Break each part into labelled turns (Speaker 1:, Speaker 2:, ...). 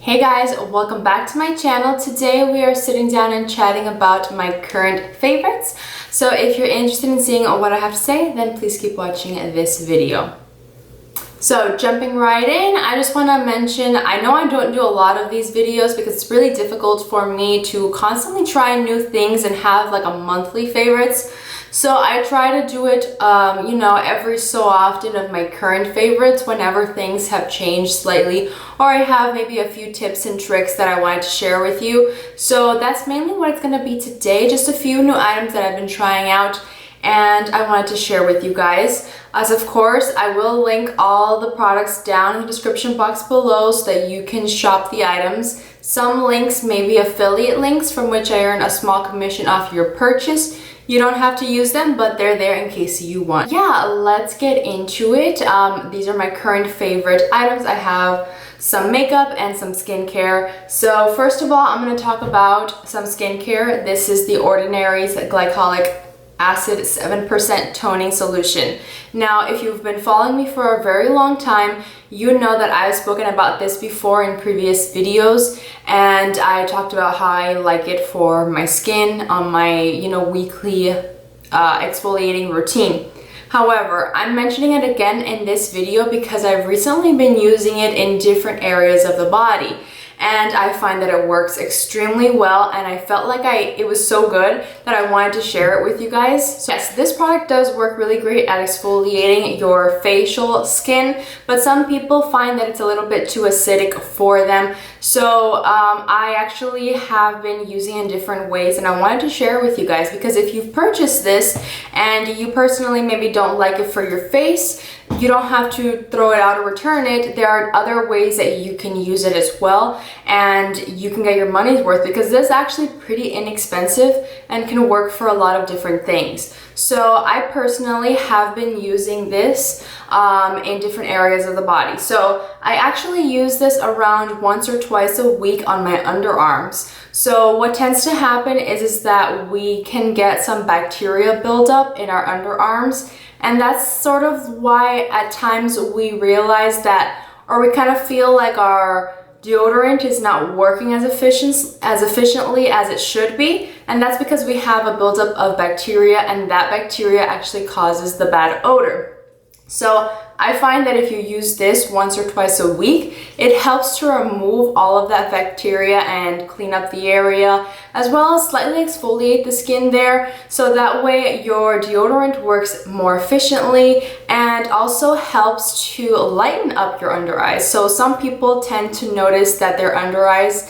Speaker 1: Hey guys, welcome back to my channel. Today we are sitting down and chatting about my current favorites. So if you're interested in seeing what I have to say, then please keep watching this video. So jumping right in, I just want to mention, I know I don't do a lot of these videos because it's really difficult for me to constantly try new things and have like a monthly favorites. So I try to do it, every so often of my current favorites whenever things have changed slightly, or I have maybe a few tips and tricks that I wanted to share with you. So that's mainly what it's going to be today, just a few new items that I've been trying out and I wanted to share with you guys. As of course, I will link all the products down in the description box below so that you can shop the items. Some links may be affiliate links from which I earn a small commission off your purchase. You don't have to use them, but they're there in case you want. Yeah, let's get into it. These are my current favorite items. I have some makeup and some skincare. So first of all, I'm going to talk about some skincare. This is the Ordinary's Glycolic Acid 7% Toning Solution. Now, if you've been following me for a very long time, you know that I've spoken about this before in previous videos, and I talked about how I like it for my skin on my, weekly exfoliating routine. However, I'm mentioning it again in this video because I've recently been using it in different areas of the body. And I find that it works extremely well, and I felt like it was so good that I wanted to share it with you guys. So yes, this product does work really great at exfoliating your facial skin, but some people find that it's a little bit too acidic for them. So I actually have been using it in different ways, and I wanted to share it with you guys because if you've purchased this and you personally maybe don't like it for your face, you don't have to throw it out or return it. There are other ways that you can use it as well, and you can get your money's worth because this is actually pretty inexpensive and can work for a lot of different things. So I personally have been using this in different areas of the body. So I actually use this around once or twice a week on my underarms. So what tends to happen is that we can get some bacteria buildup in our underarms, and that's sort of why at times we realize that, or we kind of feel like our deodorant is not working as efficiently as it should be, and that's because we have a buildup of bacteria, and that bacteria actually causes the bad odor. So I find that if you use this once or twice a week, it helps to remove all of that bacteria and clean up the area, as well as slightly exfoliate the skin there, so that way your deodorant works more efficiently and also helps to lighten up your under eyes. So some people tend to notice that their under eyes,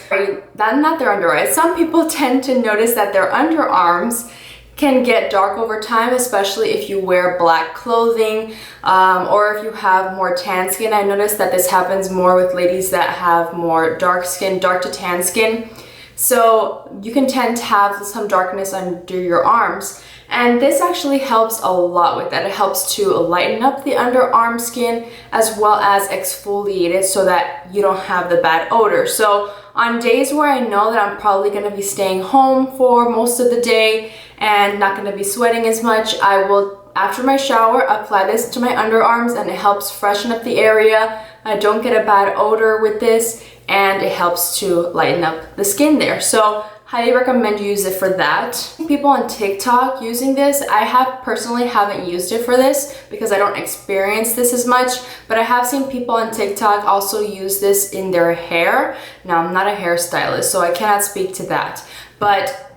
Speaker 1: some people tend to notice that their underarms can get dark over time, especially if you wear black clothing or if you have more tan skin. I noticed that this happens more with ladies that have more dark skin, dark to tan skin. So you can tend to have some darkness under your arms. And this actually helps a lot with that. It helps to lighten up the underarm skin as well as exfoliate it so that you don't have the bad odor. So on days where I know that I'm probably going to be staying home for most of the day and not going to be sweating as much, I will, after my shower, apply this to my underarms, and it helps freshen up the area. I don't get a bad odor with this, and it helps to lighten up the skin there. So highly recommend you use it for that. People on TikTok using this, I personally haven't used it for this because I don't experience this as much, but I have seen people on TikTok also use this in their hair. Now, I'm not a hairstylist, so I cannot speak to that, but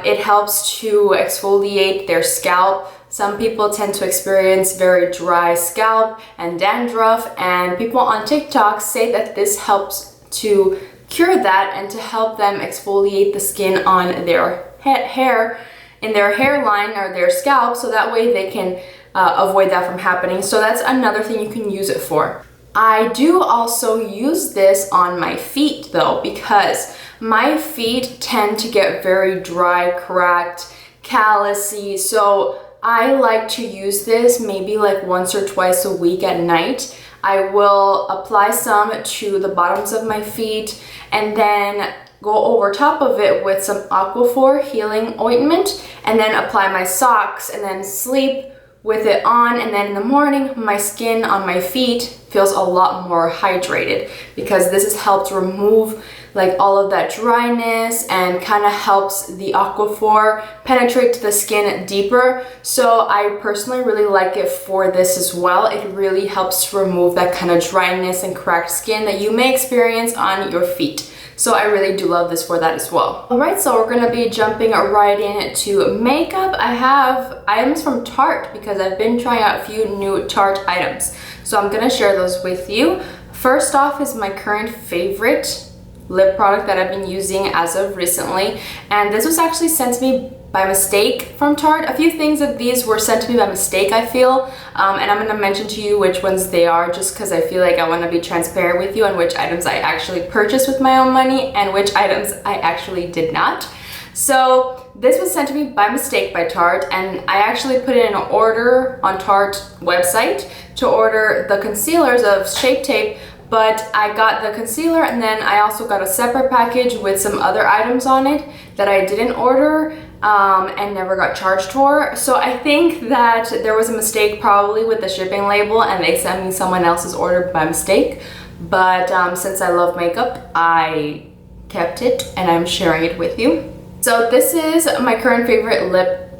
Speaker 1: it helps to exfoliate their scalp. Some people tend to experience very dry scalp and dandruff, and people on TikTok say that this helps to cure that and to help them exfoliate the skin on their hair, in their hairline or their scalp, so that way they can avoid that from happening. So that's another thing you can use it for. I do also use this on my feet though, because my feet tend to get very dry, cracked, callousy. So I like to use this maybe like once or twice a week at night. I will apply some to the bottoms of my feet and then go over top of it with some Aquaphor healing ointment, and then apply my socks and then sleep with it on, and then in the morning my skin on my feet feels a lot more hydrated, because this has helped remove like all of that dryness and kind of helps the Aquaphor penetrate to the skin deeper. So I personally really like it for this as well. It really helps to remove that kind of dryness and cracked skin that you may experience on your feet. So I really do love this for that as well. All right, so we're gonna be jumping right into makeup. I have items from Tarte because I've been trying out a few new Tarte items. So I'm gonna share those with you. First off is my current favorite lip product that I've been using as of recently. And this was actually sent to me by mistake from Tarte. A few things of these were sent to me by mistake, I feel. And I'm gonna mention to you which ones they are, just because I feel like I wanna be transparent with you on which items I actually purchased with my own money and which items I actually did not. So this was sent to me by mistake by Tarte, and I actually put in an order on Tarte website to order the concealers of Shape Tape, but I got the concealer and then I also got a separate package with some other items on it that I didn't order and never got charged for. So I think that there was a mistake probably with the shipping label and they sent me someone else's order by mistake. But since I love makeup, I kept it and I'm sharing it with you. So this is my current favorite lip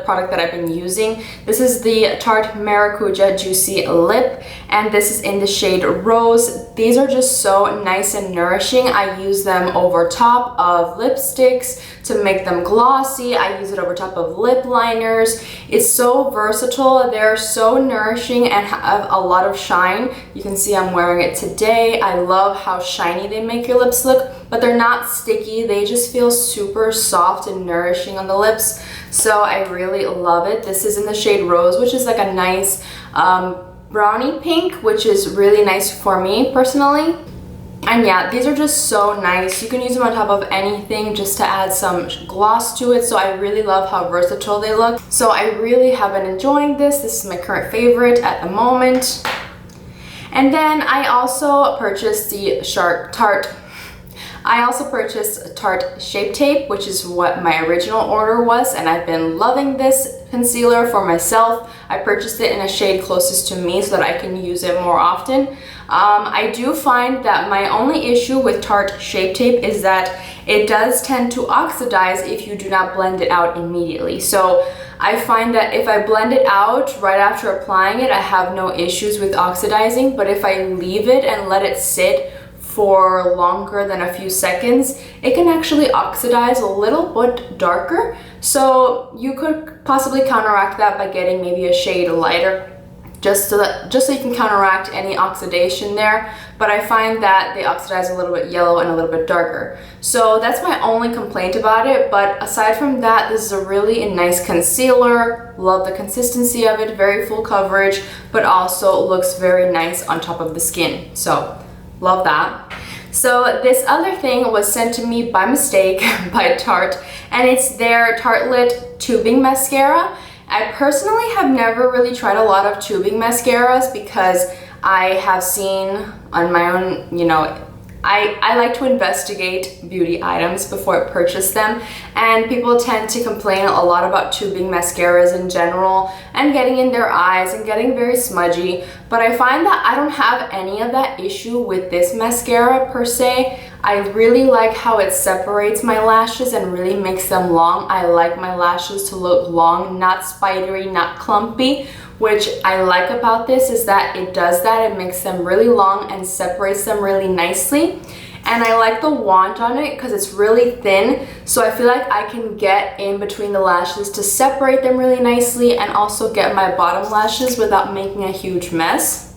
Speaker 1: product that I've been using. This is the Tarte Maracuja Juicy Lip, and this is in the shade Rose. These are just so nice and nourishing. I use them over top of lipsticks to make them glossy. I use it over top of lip liners. It's so versatile. They're so nourishing and have a lot of shine. You can see I'm wearing it today. I love how shiny they make your lips look, but they're not sticky. They just feel super soft and nourishing on the lips. So I really love it. This is in the shade Rose, which is like a nice brownie pink, which is really nice for me personally. And yeah, these are just so nice. You can use them on top of anything just to add some gloss to it. So I really love how versatile they look. So I really have been enjoying this. This is my current favorite at the moment. And then I also purchased the Tarte Shape Tape, which is what my original order was, and I've been loving this concealer for myself. I purchased it in a shade closest to me so that I can use it more often. I do find that my only issue with Tarte Shape Tape is that it does tend to oxidize if you do not blend it out immediately. So I find that if I blend it out right after applying it, I have no issues with oxidizing, but if I leave it and let it sit for longer than a few seconds, it can actually oxidize a little bit darker. So you could possibly counteract that by getting maybe a shade lighter, just so you can counteract any oxidation there. But I find that they oxidize a little bit yellow and a little bit darker. So that's my only complaint about it. But aside from that, this is a really nice concealer. Love the consistency of it, very full coverage, but also looks very nice on top of the skin. So love that. So this other thing was sent to me by mistake by Tarte, and it's their Tartelette tubing mascara. I personally have never really tried a lot of tubing mascaras because I have seen on my own, you know, I like to investigate beauty items before I purchase them, and people tend to complain a lot about tubing mascaras in general and getting in their eyes and getting very smudgy, but I find that I don't have any of that issue with this mascara per se. I really like how it separates my lashes and really makes them long. I like my lashes to look long, not spidery, not clumpy, which I like about this is that it does that. It makes them really long and separates them really nicely. And I like the wand on it because it's really thin, so I feel like I can get in between the lashes to separate them really nicely and also get my bottom lashes without making a huge mess.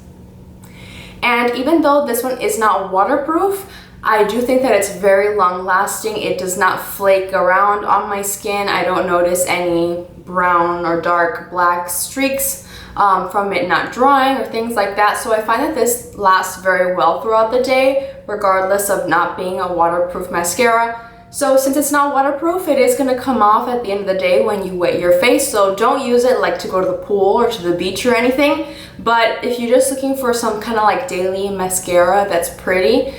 Speaker 1: And even though this one is not waterproof, I do think that it's very long lasting. It does not flake around on my skin. I don't notice any brown or dark black streaks from it not drying or things like that. So I find that this lasts very well throughout the day, regardless of not being a waterproof mascara. So since it's not waterproof, it is gonna come off at the end of the day when you wet your face. So don't use it like to go to the pool or to the beach or anything. But if you're just looking for some kind of like daily mascara that's pretty,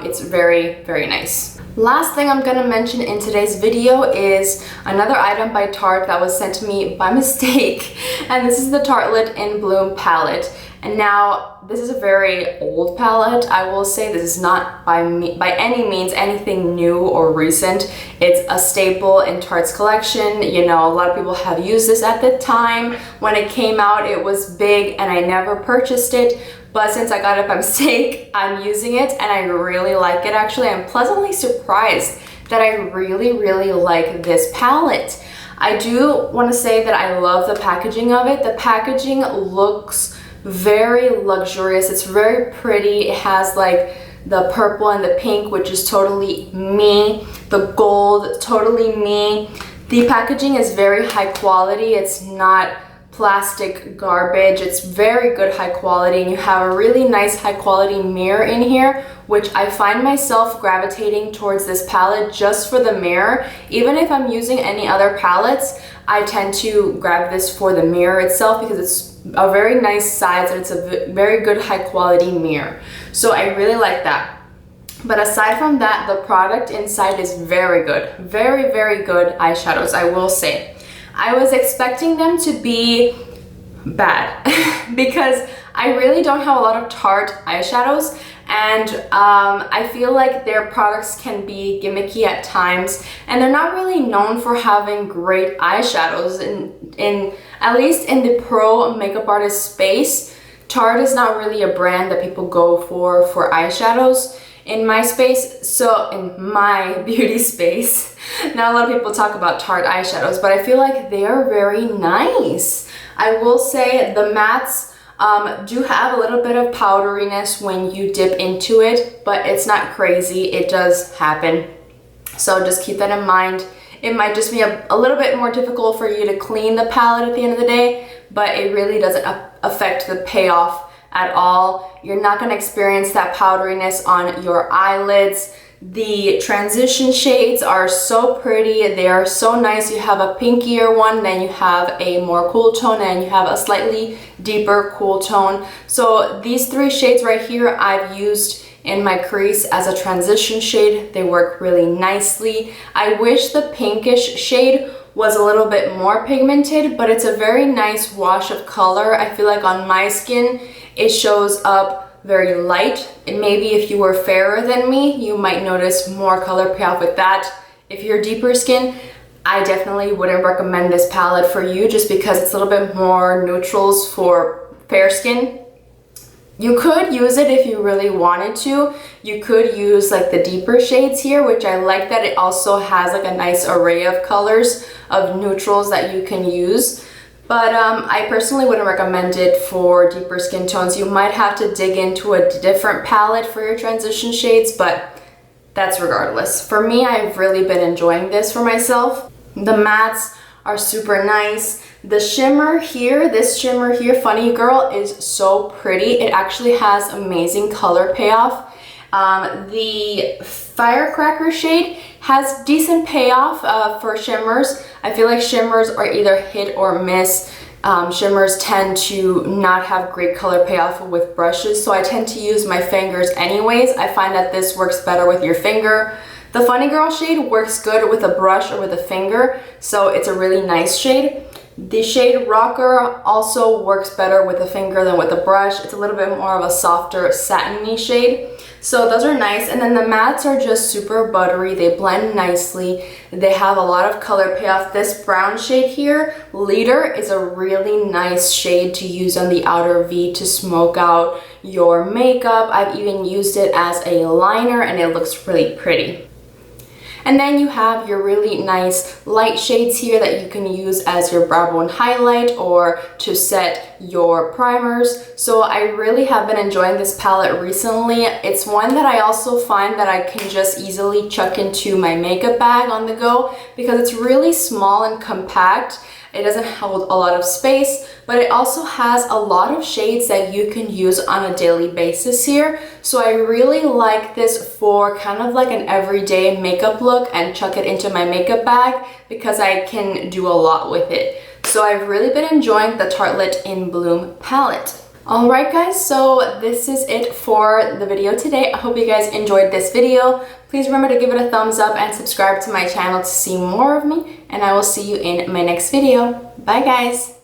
Speaker 1: it's very, very nice. Last thing I'm gonna mention in today's video is another item by Tarte that was sent to me by mistake. And this is the Tartelette in Bloom palette. And now this is a very old palette. I will say this is not by any means anything new or recent. It's a staple in Tarte's collection. You know, a lot of people have used this at the time. When it came out, it was big and I never purchased it. But since I got it by mistake, I'm using it and I really like it actually. I'm pleasantly surprised that I really like this palette. I do want to say that I love the packaging of it. The packaging looks very luxurious. It's very pretty. It has like the purple and the pink, which is totally me. The gold, totally me. The packaging is very high quality. It's not plastic garbage. It's very good high quality, and you have a really nice high quality mirror in here, which I find myself gravitating towards this palette just for the mirror. Even if I'm using any other palettes, I tend to grab this for the mirror itself because it's a very nice size and it's a very good high quality mirror. So I really like that. But aside from that, the product inside is very good. Very good eyeshadows, I will say. I was expecting them to be bad because I really don't have a lot of Tarte eyeshadows, and I feel like their products can be gimmicky at times, and they're not really known for having great eyeshadows. In at least in the pro makeup artist space, Tarte is not really a brand that people go for eyeshadows. In my space, so in my beauty space, not a lot of people talk about Tarte eyeshadows, but I feel like they are very nice. I will say the mattes do have a little bit of powderiness when you dip into it, but it's not crazy. It does happen. So just keep that in mind. It might just be a little bit more difficult for you to clean the palette at the end of the day, but it really doesn't affect the payoff at all. You're not going to experience that powderiness on your eyelids. The transition shades are so pretty. They are so nice. You have a pinkier one, then you have a more cool tone, and you have a slightly deeper cool tone. So these three shades right here I've used in my crease as a transition shade. They work really nicely. I wish the pinkish shade was a little bit more pigmented, but it's a very nice wash of color. I feel like on my skin, it shows up very light. And maybe if you were fairer than me, you might notice more color payoff with that. If you're deeper skin, I definitely wouldn't recommend this palette for you just because it's a little bit more neutrals for fair skin. You could use it if you really wanted to. You could use like the deeper shades here, which I like that it also has like a nice array of colors of neutrals that you can use. But I personally wouldn't recommend it for deeper skin tones. You might have to dig into a different palette for your transition shades, but that's regardless. For me, I've really been enjoying this for myself. The mattes are super nice. The shimmer here, this shimmer here, Funny Girl, is so pretty. It actually has amazing color payoff. The Firecracker shade has decent payoff for shimmers. I feel like shimmers are either hit or miss. Shimmers tend to not have great color payoff with brushes, so I tend to use my fingers anyways. I find that this works better with your finger. The Funny Girl shade works good with a brush or with a finger, so it's a really nice shade. The shade Rocker also works better with a finger than with a brush. It's a little bit more of a softer satiny shade. So those are nice. And then the mattes are just super buttery. They blend nicely. They have a lot of color payoff. This brown shade here, Leader, is a really nice shade to use on the outer V to smoke out your makeup. I've even used it as a liner and it looks really pretty. And then you have your really nice light shades here that you can use as your brow bone highlight or to set your primers. So I really have been enjoying this palette recently. It's one that I also find that I can just easily chuck into my makeup bag on the go because it's really small and compact. It doesn't hold a lot of space, but it also has a lot of shades that you can use on a daily basis here. So I really like this for kind of like an everyday makeup look and chuck it into my makeup bag because I can do a lot with it. So I've really been enjoying the Tartelette in Bloom palette. Alright guys, so this is it for the video today. I hope you guys enjoyed this video. Please remember to give it a thumbs up and subscribe to my channel to see more of me, and I will see you in my next video. Bye guys!